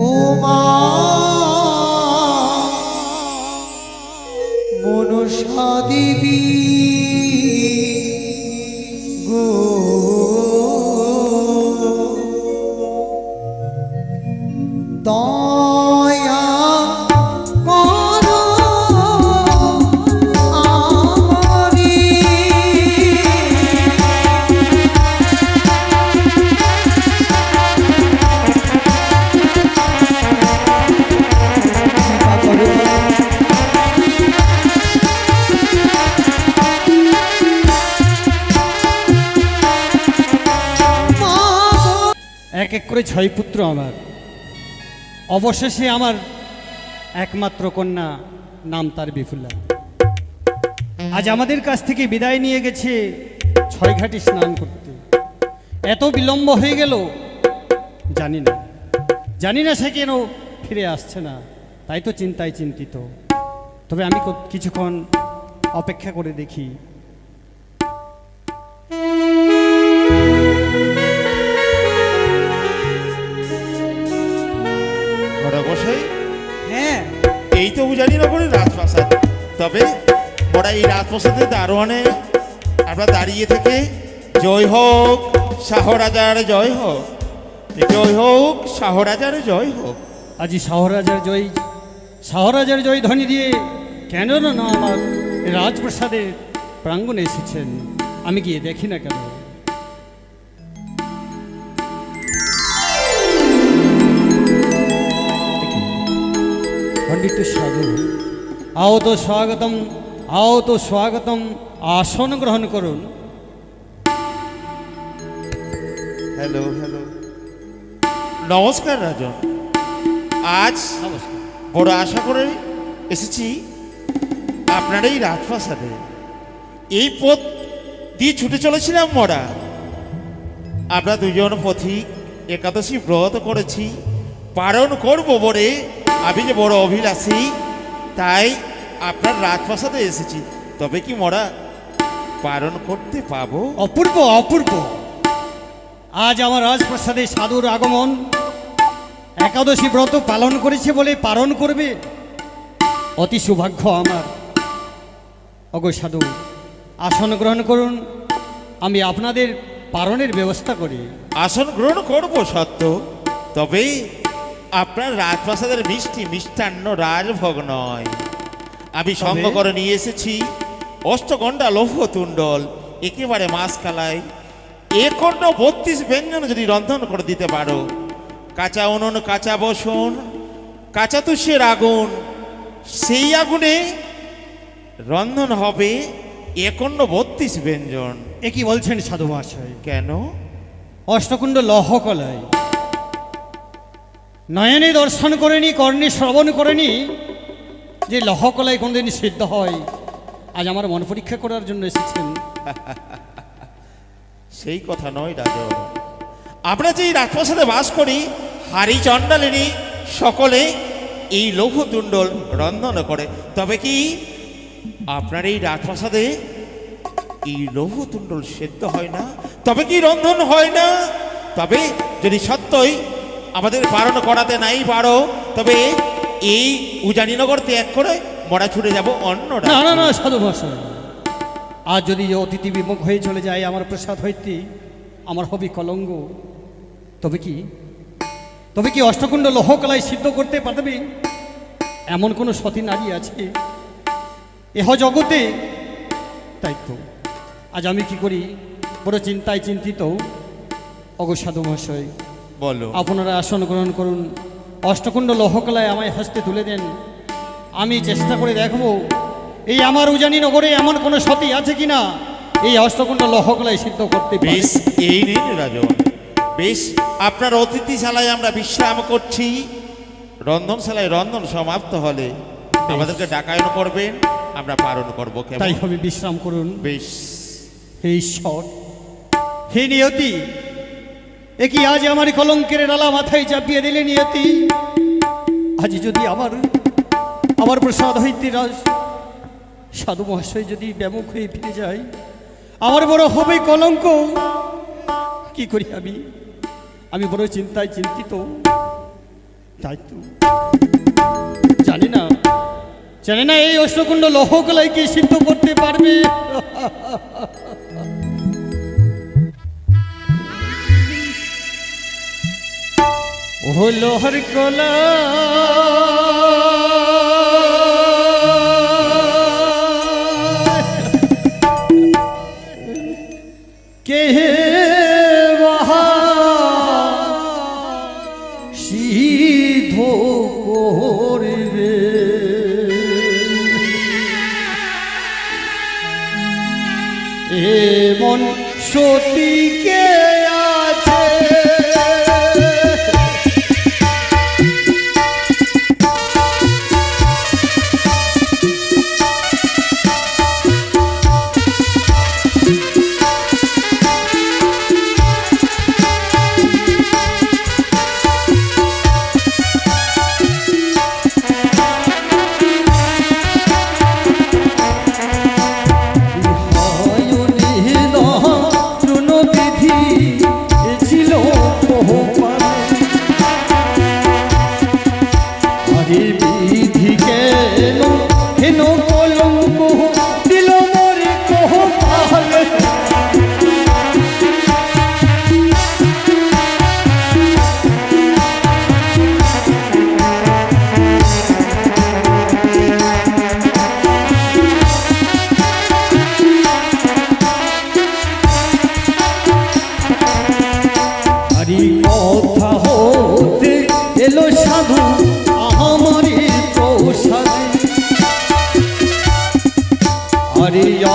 ও মা মনসা দেবী গো দয়া করো আমারে এক এক করে 6 পুত্র আমার, অবশেষে আমার একমাত্র কন্যা, নাম তার বিপুলা। আজ আমাদের কাছ থেকে বিদায় নিয়ে গেছে 6 ঘাটে স্নান করতে। এত বিলম্ব হয়ে গেল জানি না সে কেন ফিরে আসছে না, তাই তো চিন্তায় চিন্তিত। তবে আমি কিছুক্ষণ অপেক্ষা করে দেখি। হ্যাঁ, এই তো উজানিনগরের রাজপ্রাসাদ। তবে বড়া এই রাজপ্রাসাদের দারোয়ানে আমরা দাঁড়িয়ে থেকে জয় হোক শাহরাজার জয় হোক, জয় হোক শাহরাজার জয় হোক। আজি শাহরাজার জয় ধ্বনি দিয়ে কেন না আমার রাজপ্রাসাদের প্রাঙ্গণে এসেছেন, আমি গিয়ে দেখি না কেন। पंडित साधु आओ तो स्वागतम आसन ग्रहण करुन। হ্যালো হ্যালো, নমস্কার রাজন। আজ বড় আশা করে এসেছি আপনার এই রাজপ্রাসাদে। এই পথ দিয়ে ছুটে চলেছিলাম মরা। আমরা দুজন পথিক একাদশী ব্রত করেছি, পালন করবো বলে আমি যে বড় অভিলাষী, তাই আপনার রাজপ্রাসাদে এসেছি। তবে কি মরা পালন করতে পাবো? অপূর্ব অপূর্ব, আজ আমার রাজপ্রাসাদে সাধুর আগমন, একাদশী ব্রত পালন করেছে বলে পালন করবে, অতি সৌভাগ্য আমার। অগো সাধু, আসন গ্রহণ করুন, আমি আপনাদের পালনের ব্যবস্থা করি। আসন গ্রহণ করবো সত্য, তবে আপনার রাজপ্রাসাদের মিষ্টান্ন রাজভোগ নয়। আমি সঙ্গ করে নিয়ে এসেছি অষ্টগণ্ডা লৌহতুণ্ডল, একেবারে মাসকালাই 132 ব্যঞ্জন যদি রন্ধন করে দিতে পারো। কাঁচা উনুন, কাঁচা বসুন, কাঁচা তুষের আগুন, সেই আগুনে রন্ধন হবে 132 ব্যঞ্জন। এ কি বলছেন সাধু মহাশয়? কেন? অষ্টকুণ্ড লৌহকলাই নয়নে দর্শন করেনি, কর্ণে শ্রবণ করেনি যে লৌহকলাই কোনদিন সিদ্ধ হয়। আজ আমার মন পরীক্ষা করার জন্য এসেছেন। সেই কথা নয় রাজন, আমরা যে এই রাজপ্রাসাদে বাস করি, হারি চণ্ডালিনী সকলে এই লৌহতুণ্ডল রন্ধন করে। তবে কি আপনার এই রাজপ্রাসাদে এই লৌহতুণ্ডল সেদ্ধ হয় না? তবে কি রন্ধন হয় না? তবে যদি সত্যই আমাদের পালন করাতে নাই পারো, তবে এই উজানিনগর ত্যাগ করে মরা ছুটে যাব অন্য। না না সাধু মহাশয়, আজ যদি অতিথি বিমুখ হয়ে চলে যায় আমার প্রসাদ হইতে, আমার হবে কলঙ্ক। তবে কি অষ্টকুণ্ড লৌহকলাই সিদ্ধ করতে পারবে এমন কোনো সতী নারী আছে এহ জগতে? তাই তো আজ আমি কি করি, বড় চিন্তায় চিন্তিত। অগো সাধু মহাশয়, বলো। আপনারা আসন গ্রহণ করুন, অষ্টকুণ্ড লৌহকলাই আমায় হস্তে তুলে দেন। আমি চেষ্টা করে দেখব এই আমার উজানিনগরে এমন কোনো সতী আছে কিনা এই অষ্টকুণ্ড লৌহকলাই সিদ্ধ করতে পারে। বেশ, এই নিন রাজন, বেশ আপনার অতিথিশালায় আমরা বিশ্রাম করছি। রন্ধনশালায় রন্ধন সমাপ্ত হলে আমাদেরকে ডাকায়ন করবেন, আমরা পালন করবো। তাই হবে, বিশ্রাম করুন। বেশ। হে ঈশ্বর, হে নিয়তি, এ কি আজ আমার কলঙ্কের ডালা মাথায় চাপিয়ে দিলে নিয়তি? আজ যদি আমার প্রসাদ হইতে সাধু মহাশয় যদি ব্যামুখ হয়ে ফিরে যায়, আমার বড় হবে কলঙ্ক। কি করি আমি বড় চিন্তায় চিন্তিত। তাই তো জানি না এই অষ্টকুণ্ড লৌহকলাই কি সিদ্ধ করতে পারবে। ও লোহার কলা কে সিদ্ধ করবে, এমন সতীকে আছে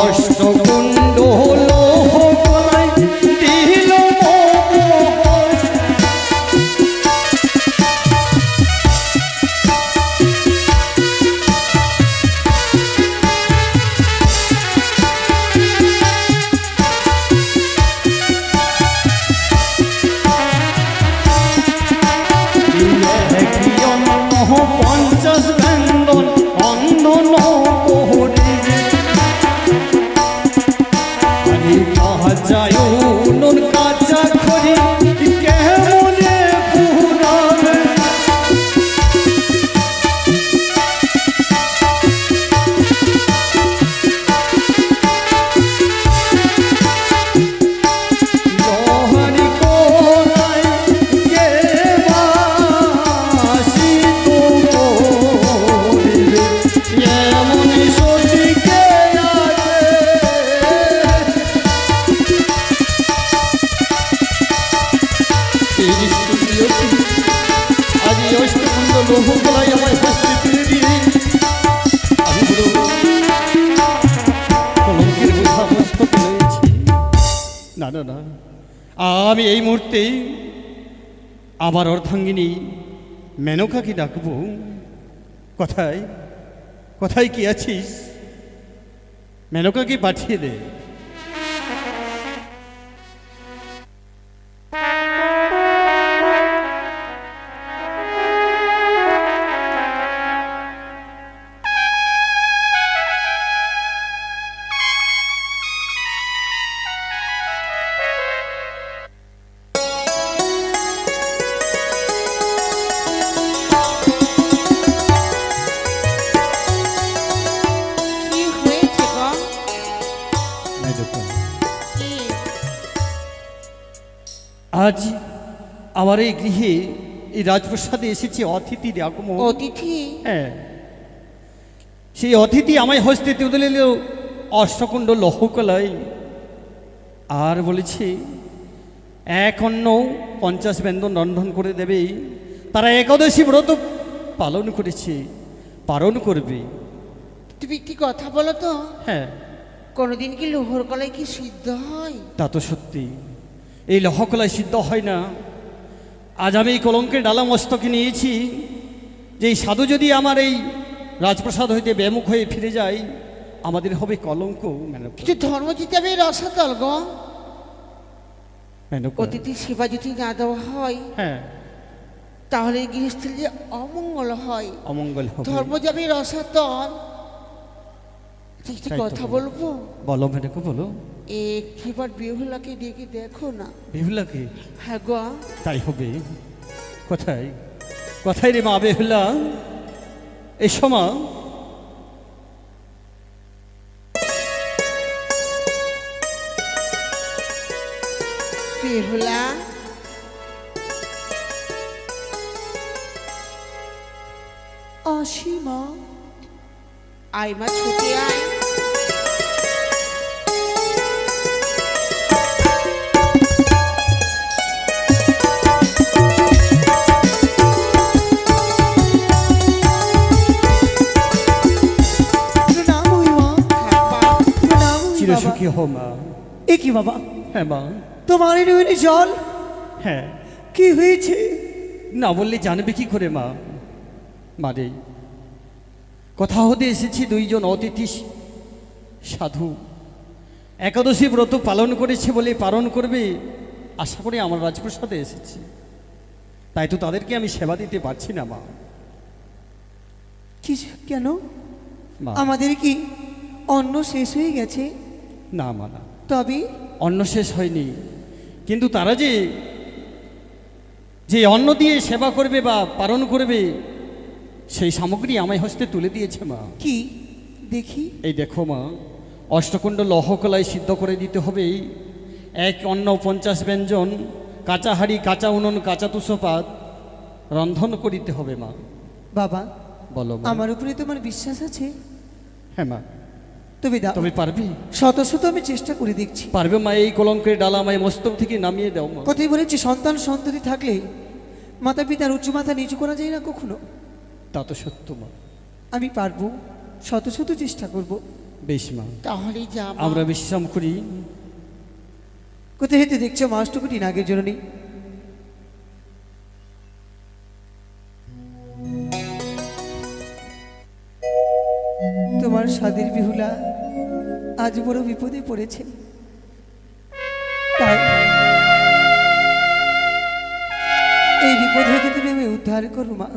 অষ্টকুণ্ড লৌহ কলাই দিল পঞ্চাশ ব্যন্দন অন্ধন যায় নুন কাঁচা খড়ি কেমনে পুরাবে, লোহারি কোনায় কে বাসিত করবে, এমন সতীকে আজ এই অষ্টকুণ্ড লৌহকলাই আমায় হস্তে তুলে দিয়ে আমি বলো কলঙ্কের বোঝা মস্তকে রয়েছি। না না না, আমি এই মুহূর্তে আমার অর্ধাঙ্গিনী মেনকাকে ডাকবো। কোথায় কোথায় কি আছিস? মেনকাকে পাঠিয়ে দে। আজ আমার এই গৃহে এই রাজপ্রাসাদে এসেছে অতিথির আগমন। অতিথি? হ্যাঁ, সেই অতিথি আমায় হস্তে তুলে দিল অষ্টকুণ্ড লৌহকলাই, আর বলেছে এক অন্ন 50 ব্যন্দন রন্ধন করে দেবে। তারা একাদশী ব্রত পালন করেছে, পালন করবে। তুমি কি কথা বলো তো? হ্যাঁ, কোনোদিন কি লোহর কলাই কি সিদ্ধ হয়? তা তো সত্যি, এই লৌহকলাই সিদ্ধ হয় না। আজ আমি এই কলঙ্কের ডালা মস্তকে নিয়েছি যে এই সাধু যদি আমার এই রাজপ্রাসাদ হইতে বেমুখ হয়ে ফিরে যায়, আমাদের হবে কলঙ্ক। কিছু ধর্ম জিতে হবে রসাতল গো। অতিথি সেবা যদি না দেওয়া হয়, হ্যাঁ, তাহলে গৃহস্থের যে অমঙ্গল হয়, অমঙ্গল হবে। ধর্ম যাবে রসাতল। কথা বলবো? বলো মেনকা, বলো। একবার বিহুলাকে ডেকে দেখো না। বিহুলাকে? হ্যাঁ গো। তাই হবে। কোথায়? কথাই রে মা বেহুলা, এসো মা। বেহুলা, অসীমা আয় মা, ছুটে আয়। প্রণাম হই মা, হ্যাঁ বাপ, প্রণাম হই বাবা। চিরসুখী হো মা। এ কি বাবা, হ্যাঁ মা। তোমার এই নয়নে জল, হ্যাঁ, কি হয়েছে? না বললে জানবে কি করে মা? মারে, কথা হতে এসেছি দুইজন অতিথি সাধু, একাদশী ব্রত পালন করেছে বলে পালন করবে আশা করে আমার রাজপ্রাসাদে এসেছি, তাই তো তাদেরকে আমি সেবা দিতে পারছি না মা। কিছু কেন? মা, আমাদের কি অন্ন শেষ হয়ে গেছে? না মা না, তবে অন্ন শেষ হয়নি, কিন্তু তারা যে যে অন্ন দিয়ে সেবা করবে বা পালন করবে সেই সামগ্রী আমায় হস্তে তুলে দিয়েছে মা। কি দেখি? এই দেখো মা, অষ্টকুণ্ড লহকলায় সিদ্ধ করে দিতে হবে এক অন্ন 50 ব্যঞ্জন, কাঁচা হাড়ি, কাঁচা উনুন, কাঁচা তুষপাত রন্ধন করিতে হবে মা। বাবা, বলো মা। আমার উপরে তোমার বিশ্বাস আছে? হ্যাঁ মা। তুমি দাও, তুমি পারবে? শত শত আমি চেষ্টা করে দেখছি। পারবে মা? এই কলঙ্কের ডালা আমায় মস্তক থেকে নামিয়ে দাও মা। কথাই বলেছি, সন্তান সন্ততি থাকলে মাতা পিতার উঁচু মাথা নিচু করা যায় না কখনো। তা তো সত্য মা। আমি পারবো, শত শত চেষ্টা করব। বেশ মা, তাহলে যা মা। আমরা বিশ্রাম করি। কোথায় হেঁটে দেখছো মা অষ্টকোটি নাগের জননী? তোমার স্বাদের বিহুলা আজ বড় বিপদে পড়েছে, তাই এই বিপদ হইতে তুমি আমি উদ্ধার করো মা।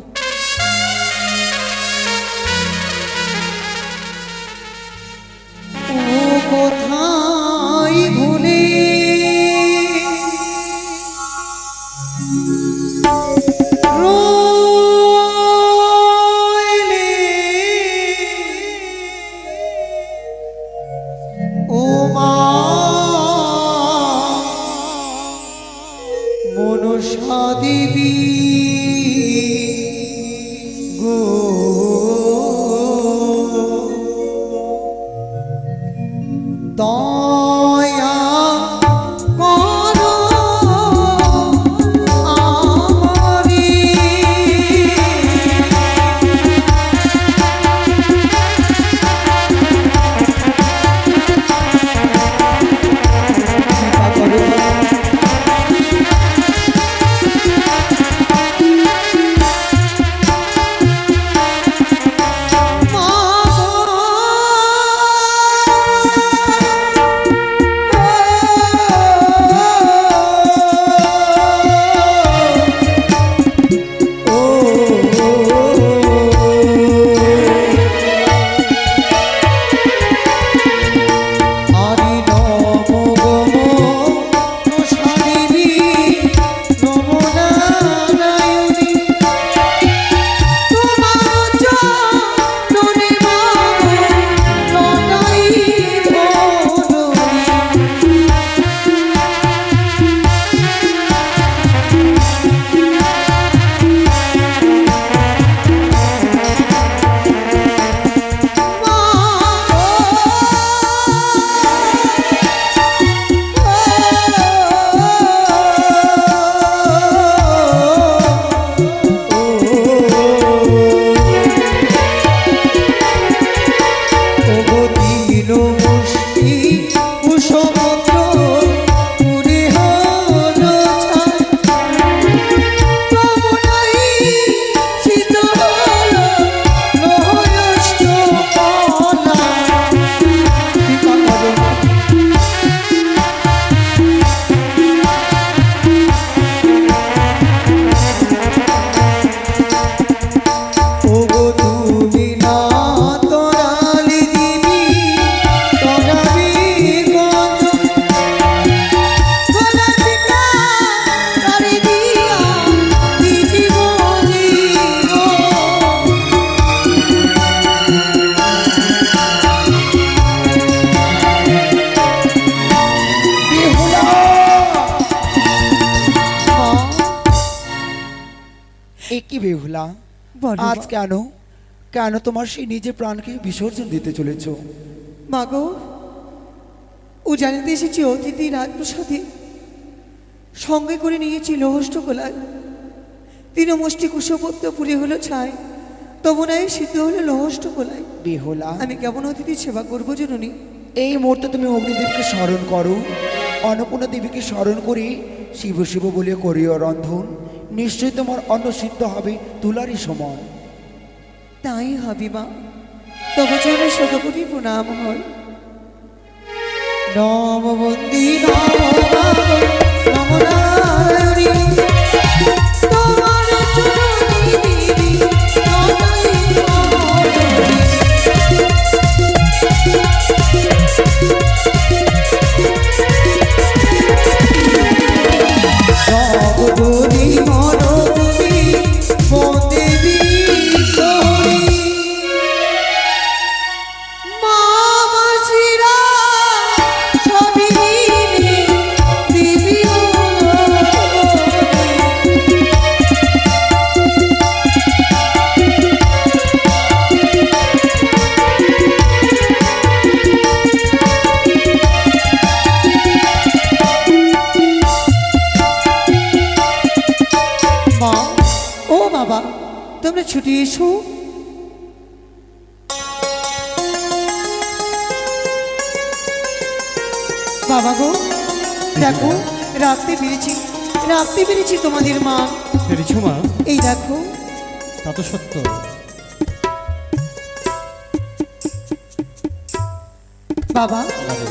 ও কোথায় ভুলে রইলে, ও মা মনসা দেবী গো, দয়া বিহুলা, বলো আজ মা। কেন কেন তোমার সেই নিজের প্রাণকে বিসর্জন দিতে চলেছ? মাগো, ও জানিতে এসেছি অতিথি রাজপ্রসাদে সঙ্গে করে নিয়েছি লহষ্টকলায়। তৃণমুষ্টি কুশপত্র পুরে হলো ছাই, তবু নাই সিদ্ধ হলো লহষ্টকলায়। বিহুলা, আমি কেমন অতিথির সেবা করবো জননী? এই মুহূর্তে তুমি অগ্নিদেবকে স্মরণ করো, অন্নপূর্ণা দেবীকে স্মরণ করে শিব শিব বলে করিও রন্ধন। নিশ্চয়ই তোমার অন্ন সিদ্ধ হবে তুলারই সমান। তাই হবে মা, তবু চলে শতকোটি প্রণাম হয়। নম বন্দি নম নম নারায়ণী, তোমার চরণে দিদি নতাই মরণী। জগদী মরণী বন্দেবী সরি। মা মাসিরা সবই মিলে দিবি মা। ও বাবা, তোমরা ছুটি এসো। বাবা গো, দেখো রাখতে পেরেছি তোমাদের মা। পেরেছো মা? এই দেখো। তা তো সত্য। বাবা, বাবা,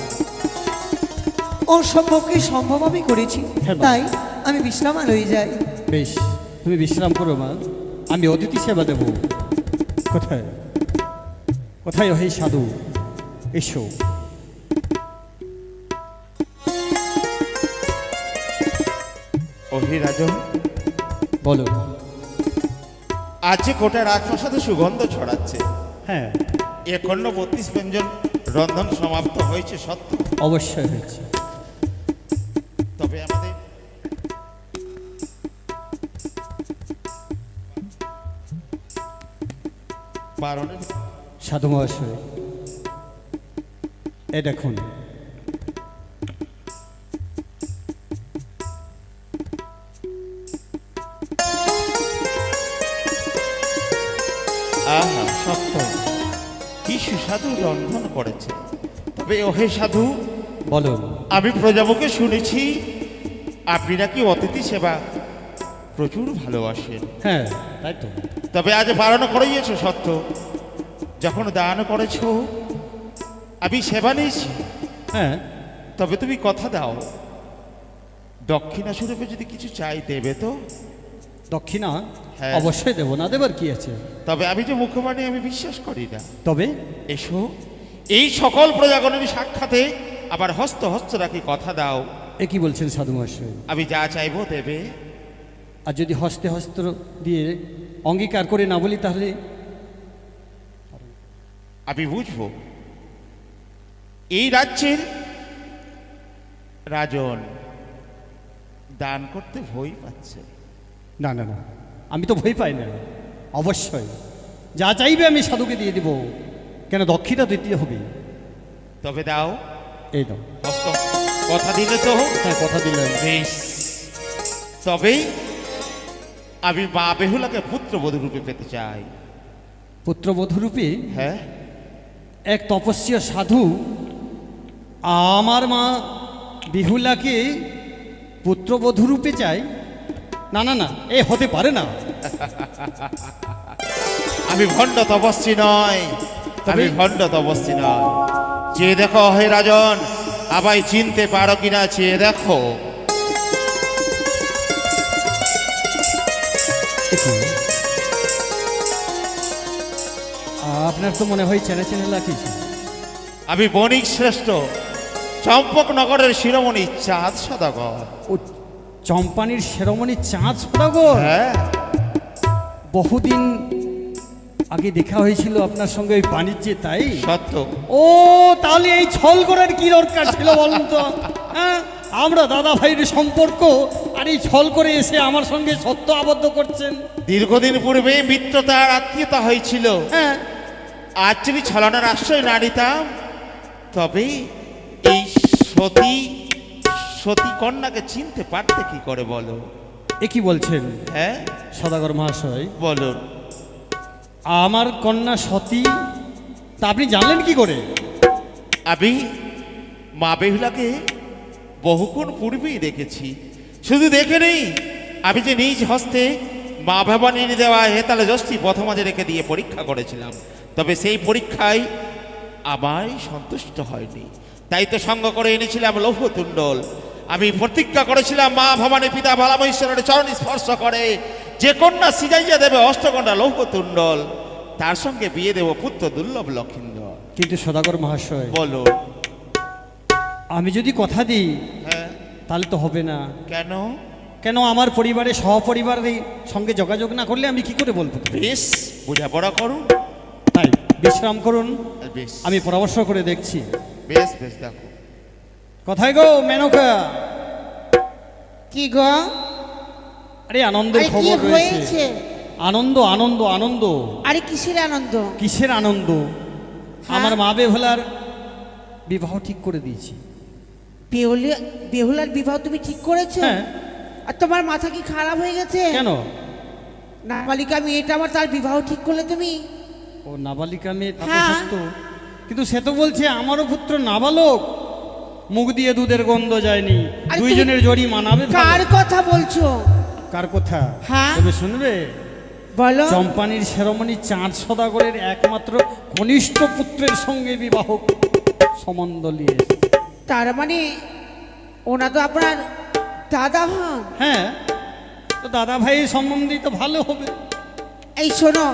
অসম্ভবকে সম্ভব আমি করেছি, হ্যাঁ, মা। তাই আমি বিশ্রামালয়ে যাই। বেশ, তুমি বিশ্রাম করো মা, আমি অতিথি সেবা দেব। কোথায় কোথায় ওই সাধু? এসো। ওহে রাজন, বলো। আজ যে গোটা রাজপ্রাসাদে সুগন্ধ ছড়াচ্ছে, হ্যাঁ, একান্ন 32 ব্যঞ্জন রন্ধন সমাপ্ত হয়েছে সত্য, অবশ্যই হয়েছে। তবে আমাদের বারণের সাধু মহাশয়, এ দেখুন। আহা সত্য, কি সুস্বাদু রন্ধন করেছে। তবে ওহে সাধু, বলো। আমি প্রজামুখে শুনেছি আপনি নাকি অতিথি সেবা প্রচুর ভালোবাসেন। হ্যাঁ, তাই তো। তবে আজ বারণ করিয়েছ সত্য, যখন দান করেছ আমি সেবা নিয়েছি। হ্যাঁ, তবে তুমি কথা দাও, দক্ষিণা স্বরূপে যদি কিছু চাই দেবে তো? দক্ষিণা হ্যাঁ। অবশ্যই দেবো, না দেবার কি আছে। তবে আমি যে মুখবাণী আমি বিশ্বাস করি না। তবে এসো, এই সকল প্রজাগণের সাক্ষাতে আবার হস্ত হস্ত রাখি কথা দাও, এ কি বলছেন সাধু মহাশয়? আমি যা চাইবো দেবে। আর যদি হস্তে হস্ত দিয়ে অঙ্গীকার করে না বলি তাহলে? আমি বুঝবো এই রাজ্যের রাজন দান করতে ভয় পাচ্ছে। না না না, আমি তো ভয় পাই না। অবশ্যই যা চাইবে আমি সাধুকে দিয়ে দিব। কেন, দক্ষিণা দিতে হবে। তবে দাও, এই দাও। হস্ত কথা দিলে তো? হ্যাঁ, কথা দিলেন। বেশ, তবেই আমি মা বেহুলাকে পুত্রবধূ রূপে পেতে চাই। পুত্রবধূরূপে? হ্যাঁ, এক তপস্বী সাধু আমার মা বিহুলাকে পুত্রবধূরূপে চাই? না না না, এ হতে পারে না। আমি ভণ্ড তপস্বী নয়, আমি ভণ্ড তপস্বী নয়। চেয়ে দেখো হে রাজন, আমায় চিনতে পারো কিনা চেয়ে দেখো। আপনার তো মনে হয় চেনা চেনা লাগছে। আমি বণিক শ্রেষ্ঠ, চম্পক নগরের শিরোমণি চাঁদ সদাগর। ও চম্পানির শিরোমণি চাঁদ সদাগর? হ্যাঁ, বহুদিন আগে দেখা হয়েছিল আপনার সঙ্গে ওই বাণিজ্যে, তাই? সত্য। ও, তাহলে এই ছল করার কি দরকার ছিল বলুন তো? হ্যাঁ, আমরা দাদা ভাইয়ের সম্পর্ক আর এই ছল করে এসে আমার সঙ্গে সত্য আবদ্ধ করছেন। দীর্ঘদিন পূর্বে মিত্রতা আর আত্মীয়তা হয়েছিল। হ্যাঁ, আজ যদি ছলনার আশ্রয় না নিতাম, তবে এই সতী সতী কন্যাকে চিনতে পারতে কি করে বলো? এ কি বলছেন হ্যাঁ, সদাগর মহাশয়? বলুন। আমার কন্যা সতী, তা আপনি জানলেন কি করে? আমি মা বেহুলাকে বহুক্ষণ পূর্বেই দেখেছি। শুধু দেখে নেই, আমি যে নিজ হস্তে মা ভবানীর দেওয়া হেতালে যষ্টি প্রথমাজে রেখে দিয়ে পরীক্ষা করেছিলাম, তবে সেই পরীক্ষায় আমায় সন্তুষ্ট হয়নি। তাই তো সঙ্গ করে এনেছিলাম লৌহতুণ্ডল। আমি প্রতিজ্ঞা করেছিলাম মা ভবানী পিতা বালামহেশ্বরের চরণ স্পর্শ করে যে কন্যা সিজাইয়া দেবে অষ্টকন্যা লৌহতুণ্ডল, তার সঙ্গে বিয়ে দেব পুত্র দুর্লভ লক্ষিন্দর। কিন্তু সদাগর মহাশয়, বলো। আমি যদি কথা দিই হ্যাঁ, তাহলে তো হবে না। কেন? কেন আমার পরিবারে সহপরিবারের সঙ্গে যোগাযোগ না করলে আমি কি করে বলবো? বেশ, বোঝাপড়া করুন। তাই বিশ্রাম করুন, বেশ, আমি পরামর্শ করে দেখছি। বেশ বেশ, দেখো। কোথায় গো মেনকা? কি গো? আরে আনন্দের আরে কি খবর রয়েছে। হয়েছে? আনন্দ আনন্দ আনন্দ। আরে কিসের আনন্দ? কিসের আনন্দ? হ্যাঁ? আমার মা বেহুলার বিবাহ ঠিক করে দিয়েছি। বেহুলার বিবাহ তুমি ঠিক করেছো? হ্যাঁ। আর তোমার মাথা কি খারাপ হয়ে গেছে? কেন? নাবালিকা মেয়েটা আমার, তার বিবাহ ঠিক করলে তুমি? ও নাবালিকা মেয়ে, তা তো হ্যাঁ। সত্য। কিন্তু সে তো বলছে আমারও পুত্র নাবালক, মুখ দিয়ে দুধের গন্ধ যায়নি, আরে দুইজনের জড়ি মানাবে ভালো। কার কথা বলছো? কার কথা? হ্যাঁ। তবে শুনবে, বলো। চম্পানির সেরমনি চাঁদ সদাগরের একমাত্র কনিষ্ঠ পুত্রের সঙ্গে বিবাহ সম্বন্ধ নিয়ে এসেছে। তার মানে ওনা তো আপনার দাদা হন? হ্যাঁ, তো দাদা ভাই সম্বন্ধে তো ভালো হবে। এই শোনো,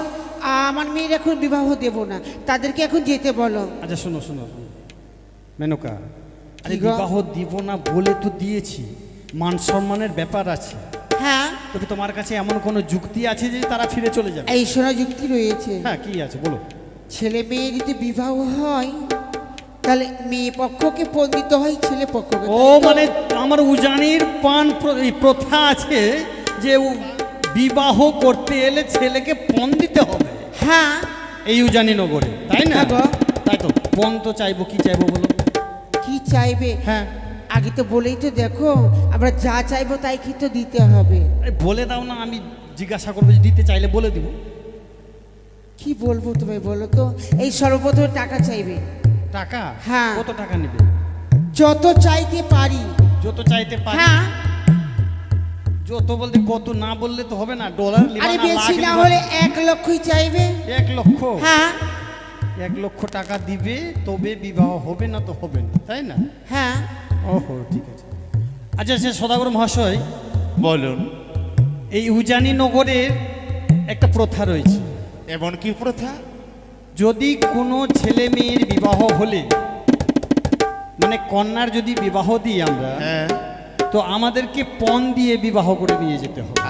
আমার মেয়ের এখন বিবাহ দেব না, তাদেরকে এখন যেতে বলো। আচ্ছা শোনো শোনো শোনো মেনকা, আরে কি গো? বিবাহ দিব না বলে তো দিয়েছি, মান সম্মানের ব্যাপার আছে। হ্যাঁ, তবে তোমার কাছে এমন কোনো যুক্তি আছে যে তারা ফিরে চলে যাবে? এই শোনো, যুক্তি রয়েছে। হ্যাঁ, কি আছে বলো। ছেলে মেয়ে যদি বিবাহ হয়, তাহলে মেয়ে পক্ষকে পণ দিতে হয় ছেলে পক্ষকে। ও মানে আমার উজানির এই প্রথা আছে যে বিবাহ করতে এলে ছেলেকে পণ দিতে হবে হ্যাঁ। এই উজানি নগরে, তাই না? হ্যাঁ গো। তাই তো, পণ তো চাইবো, কি চাইবো বলো? কি চাইবে? হ্যাঁ, আগে তো বলেই তো দেখো, আমরা যা চাইবো তাই কিন্তু দিতে হবে। আরে বলে দাও না, আমি জিজ্ঞাসা করবো, যে দিতে চাইলে বলে দিব। কি বলবো তুমি বলো তো? এই সর্বপ্রথম টাকা চাইবে। টাকা? হ্যাঁ। কত টাকা নেবে? যত চাইতে পারি। যত চাইতে পারি? হ্যাঁ। যত বলতে কত, না বললে তো হবে না। ডলার লিবা আরে না, বেশি লাখ না লিবা? হলে 1 লক্ষই চাইবে। 1 লক্ষ? হ্যাঁ 1 লক্ষ টাকা দিবে তবে বিবাহ হবে, না তো হবে না, তাই না? হ্যাঁ। ওহো, ঠিক আছে। আচ্ছা সে সদাগর মহাশয়, বলুন। এই উজানি নগরের একটা প্রথা রয়েছে। এমন কি প্রথা? যদি কোনো ছেলে মেয়ের বিবাহ হলে, মানে কন্যার যদি বিবাহ দিই আমরা, হ্যাঁ, তো আমাদেরকে পণ দিয়ে বিবাহ করে নিয়ে যেতে হবে।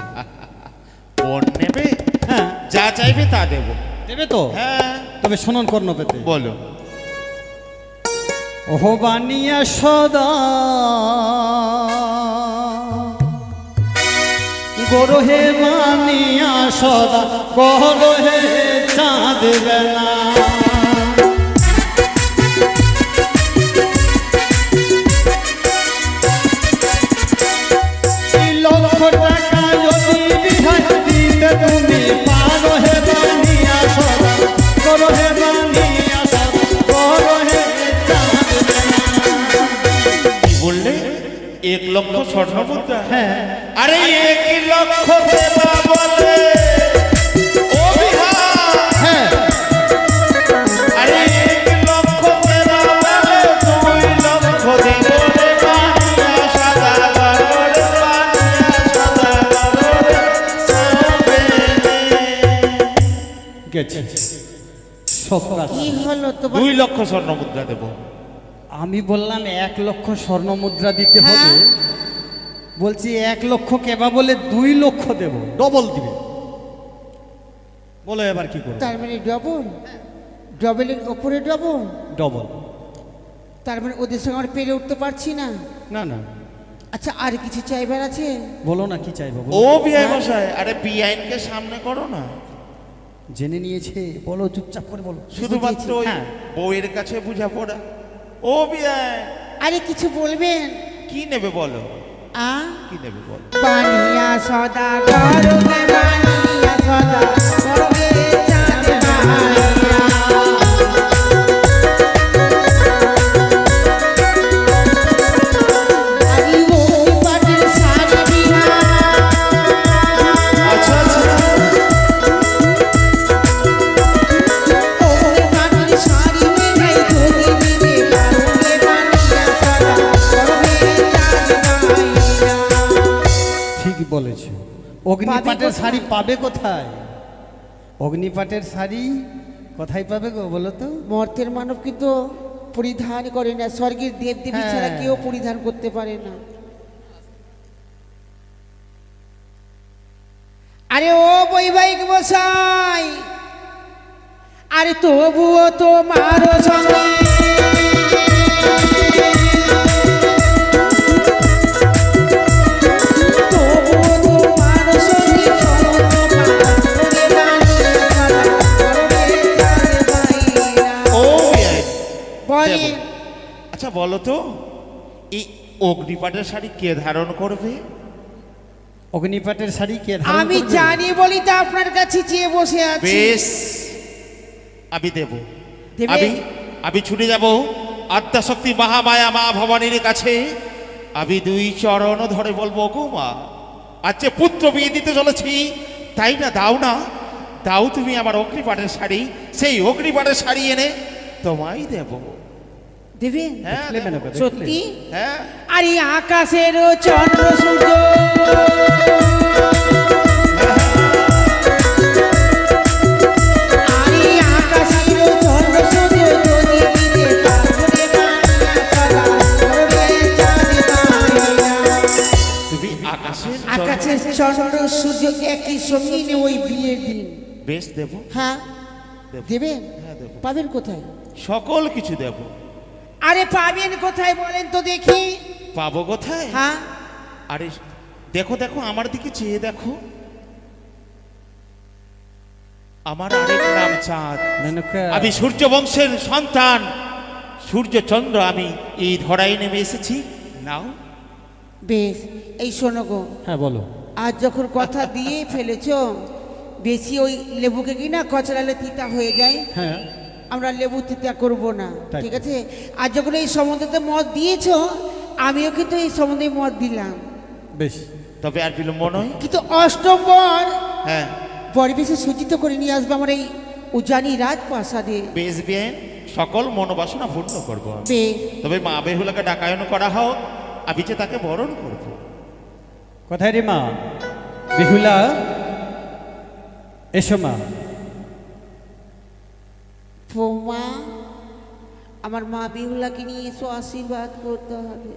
পণ নেবে? হ্যাঁ, যা চাইবে তা দেব। দেবে তো? হ্যাঁ, তবে শোনন কর্ণ পেতে। বলুন। ওহো বানিয়া সদা গরহে বানিয়া সদা গরহে চাঁদ বেলা, লক্ষ টাকা যদি বিধায় দিতে তুমি পারো, হে বানিয়া সদা গরহে বানিয়া সদা গরহে চাঁদ বেলা। কি বললে? 1 লক্ষ স্বর্ণ মুদ্রা? হ্যাঁ, আরে 1 লক্ষ দেবা বলে ও বিহার। হ্যাঁ, আরে 1 লক্ষ দেবা বলে 2 লক্ষ দেব রে বানিয়া সাদা গরর, বানিয়া সাদা গরর সবেলে। গেছে সব কাজ। কি হলো তোমার? 2 লক্ষ স্বর্ণ মুদ্রা দেব। আমি বললাম 1 লক্ষ স্বর্ণ মুদ্রা দিতে হবে, হ্যাঁ। বলছি 1 লক্ষ কেবা বলে 2 লক্ষ দেব, ডবল দিবে। বলো এবার কি করবো? তার মানে ডবল? ডবলের ওপরে ডবল? ডবল? তার মানে ওদের সঙ্গে আমরা পেরে উঠতে পারছি না। না না, আচ্ছা, আর কিছু চাইবার আছে? বলো না কি চাইবো বলো। ও বিআই মশাই, আরে বিআইনকে সামনে করো না। জেনে নিয়েছে, বলো চুপচাপ করে বলো। শুধুমাত্র ওই হ্যাঁ। বউয়ের কাছে বুঝা পড়া। ও বিআই, আরে কিছু বলবেন? কি নেবে বলো, আ কি নেবে বলো। বানিয়া সদা করবে, বানিয়া সদা করবে চাঁদ মাইয়া। আরে ওই পাটের শাড়ি বিনা, আচ্ছা আচ্ছা, ওই পাটের শাড়ি বিনাই যদি দিতে পারবে, বানিয়া সদা করবে চাঁদ মাইয়া। ঠিক বলেছ। অগ্নিপাটের কোথায়? শাড়ি পাবে কোথায়? অগ্নিপাটের শাড়ি কোথায় পাবে গো বলো তো? মর্তের মানব কিন্তু পরিধান করে না, স্বর্গের দেব দেবী হ্যাঁ। ছাড়া কেউ পরিধান করতে পারে না। আরে ও বৈবাহিক মশাই, আরে তবুও তোমার সঙ্গে তবুও তোমার সঙ্গে ও বিআই, বলে দেব। আচ্ছা বলো তো, এই অগ্নিপাটের শাড়ি কে ধারণ করবে? অগ্নিপাটের শাড়ি কে ধারণ আমি করবে? জানি বলি তো আপনার কাছে চেয়ে বসে আছি। বেশ, আমি দেব। দেবে? আমি ছুটে যাব আদ্যাশক্তি মহামায়া মা ভবানীর কাছে। আমি দুই চরণ ধরে বলবো, গো মা, আজ যে পুত্র বিয়ে দিতে চলেছি, তাই না, দাও না, দাও তুমি আমার অগ্নিপাটের শাড়ি। সেই অগ্নিপাটের শাড়ি এনে তোমায় দেব। দেবে? হ্যাঁ দেখলে দেব। মেনে করে, সত্যি? হ্যাঁ, আরে আকাশের চন্দ্র সূর্য আরে আকাশের চন্দ্র সূর্য যদি দিতে পারবে, বানিয়া সদা করবে চাঁদ মাইয়া। তুমি আকাশের আকাশের চন্দ্র সূর্য একই সঙ্গে নিয়ে ওই বিয়ের দিন। বেশ দেব, হ্যাঁ দেব। দেবেন? হ্যাঁ দেব, পাবেন কোথায়? সকল কিছু দেব। আরে পাবেন কোথায় বলেন তো দেখি। পাবো কোথায়? হ্যাঁ আরে দেখো দেখো, আমার দিকে চেয়ে দেখো। আমার আরেক নাম চাঁদ। মেনকা। আমি সূর্য বংশের সন্তান, সূর্য চন্দ্র, আমি এই ধরায় নেমে এসেছি। নাও। বেশ, এই শোনো গো, হ্যাঁ বলো। আজ যখন কথা দিয়ে ফেলেছো, বেশি ওই লেবুকে কি না কচলালে তিতা হয়ে যায়, হ্যাঁ আমরা লেবু তিতা করব না, তাই তো। ঠিক আছে? আর যখন এই সম্বন্ধে মত দিয়েছো, আমিও কিন্তু এই সম্বন্ধে মত দিলাম। বেশ। তবে আর বিলম্ব নয়। কিন্তু অষ্টম বর হ্যাঁ, পরিবেশে সজ্জিত করে নিয়ে আসবে আমার এই উজানি রাজপ্রাসাদে। বেশ বেন, সকল মনোবাসনা পূর্ণ করবো আমি। বেশ, তবে মা বেহুলাকে ডাকায়ন করা হোক, আমি যে তাকে বরণ করব। কোথায় রে মা বেহুলা? এসো মা। বৌমা, আমার মা বিহুলাকে নিয়ে এসো, আশীর্বাদ করতে হবে।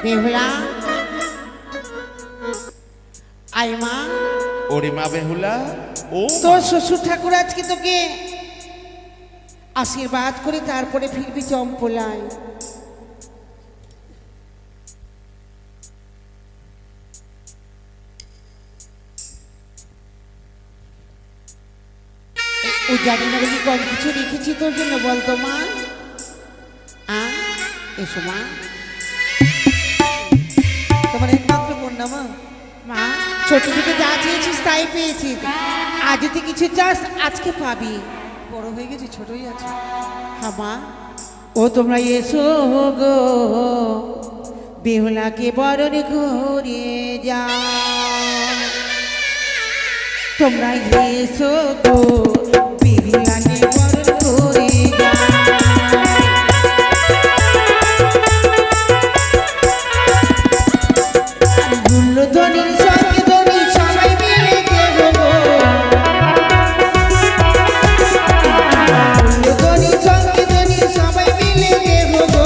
বেহুলা, আয় মা। ওরে মা বেহুলা, ও তোর শ্বশুর ঠাকুর আজকে তোকে আশীর্বাদ করে তারপরে ফিরবি চম্পলায়। ও জানি না কি কম কিছু রেখেছি তোর জন্য, বলতো মা। এসো মা। তোমার একমাত্র কন্যা মা। মা, ছোট থেকে যা চেয়েছিস তাই পেয়েছিস, আজ যদি কিছু চাস আজকে পাবি। বড় হয়ে গেছি, ছোটই আছে। হ্যাঁ মা, ও তোমরা এসো গো, বেহুলাকে বরণ করে যা। তোমরা এসো গো, বেহুলাকে বরণ করে যা। গুল্লধ্বনির সঙ্গে ধ্বনি সবাই মিলে গেলো গো। গুল্লধ্বনির সঙ্গে ধ্বনি সবাই মিলে গেলো গো।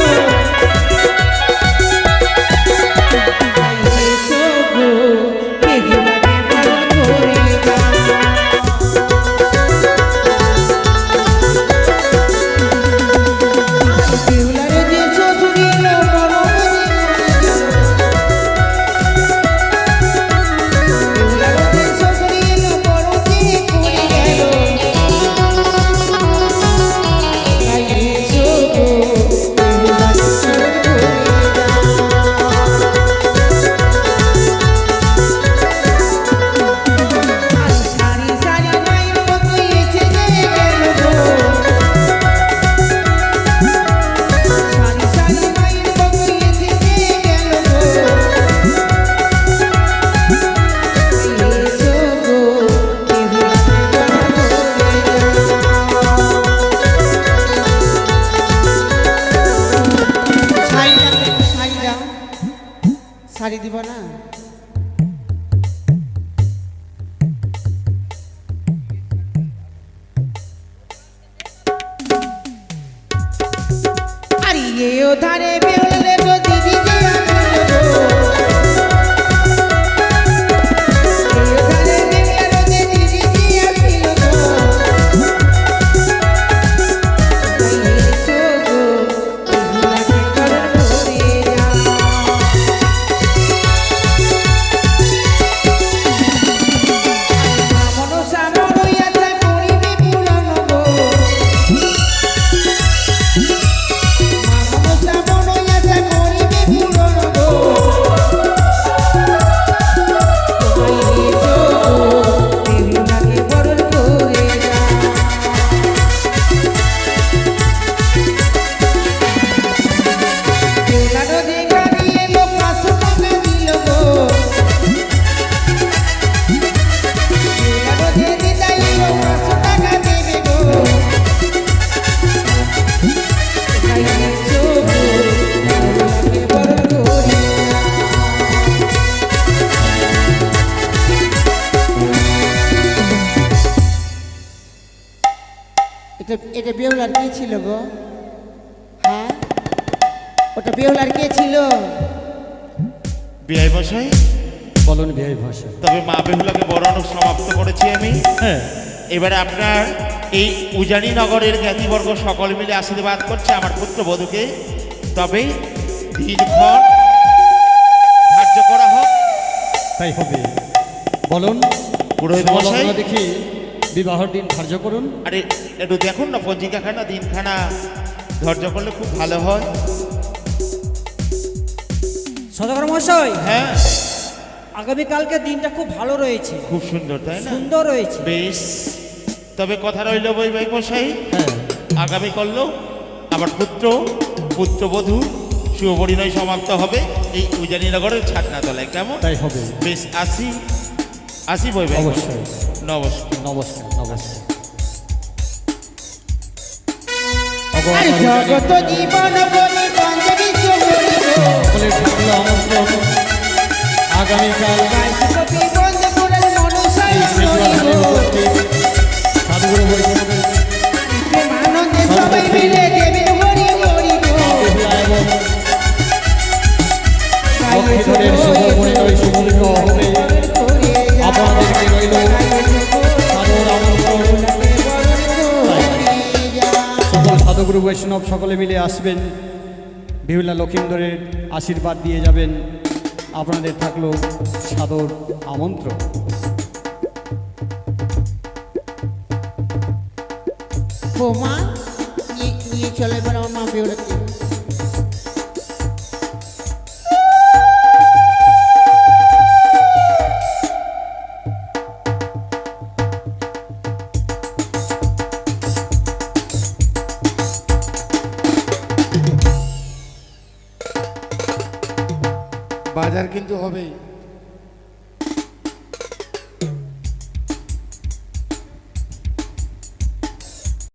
এসো গো, বেহুলাকে বরণ করে যা। শাড়ি দিব না? আরে ও ধারে বেরোলে গো দিদি যে আসিল গো। এ ধারে বেরোলে যে দিদি যে আসিল গো। এসো গো, দিদিমাকে করর ভরে যাও। মনসা মনইয়াতে করিবে পূরণ গো। মনসা মনইয়াতে করিবে পূরণ গো। তোমায় এসো গো, দিদিমাকে করর ভরে যাও। বেলানো যে গাড়ি এলো 500 টাকা দিল গো। বেলানো যে দিদা এলো 500 টাকা দেবে গো। তাই এসো গো, দিদিমাকে বরণ করে এটা বেহুলার কে ছিল গো? হ্যাঁ, ওটা বেহুলার কে ছিল? বিআই মশাই, বলুন বিহাই ভাষা। তবে মা বেহুলাকে বরণ সমাপ্ত করেছি আমি। হ্যাঁ, এবারে আপনার এই উজানি নগরের জ্ঞাতিবর্গ সকল মিলে আশীর্বাদ করছে আমার পুত্রবধূকে। তবে দিনক্ষণ ধার্য করা হোক। তাই হবে। বলুন পুরোহিত মশাই। শুভলগ্ন দেখি বিবাহের দিন ধার্য করুন। আরে একটু দেখুন না পঞ্জিকাখানা দিনখানা ধার্য করলে খুব ভালো হয়। সদাগর মশাই, হ্যাঁ, আগামীকালকে দিনটা খুব ভালো রয়েছে, খুব সুন্দর তাই না? সুন্দর রয়েছে। বেশ, তবে কথা রইল বৈবাহিক মশাই, হ্যাঁ, আগামী করলো আমার পুত্রবধূ শুভ পরিণয় সমাপ্ত হবে এই উজানিনগরের ছাতনাতলায়। কেমন? তাই হবে। বেশ, আসি বৈবাহিক অবশ্যই। মশাই। নমস্কার। নমস্কার নমস্কার। আরে জগত জীবন বলি পঞ্চবী চৌরি গো। সকলের থাকলো আমন্ত্রণ আগামীকাল বাইশকপি বন্ধ করে মনসাই এই চৌরি গো। সাধুগুরু বৈষ্ণবের প্রেমানন্দে সবাই মিলে দেবেন হরি হরি গো। বেহুলা এবং লক্ষ্মীধরের শুভ পরিণয় সুমূল্য হবে। আপনাদেরকে রইল সাদর আমন্ত্রণ। সকল সাধুগুরু বৈষ্ণব সকলে মিলে আসবেন, বেহুলা লক্ষিন্দরের আশীর্বাদ দিয়ে যাবেন। আপনাদের থাকলো সাদর আমন্ত্রণ। বৌমা নিয়ে চলে এবার আমার মা বেরোতে। বাজার কিন্তু হবেই।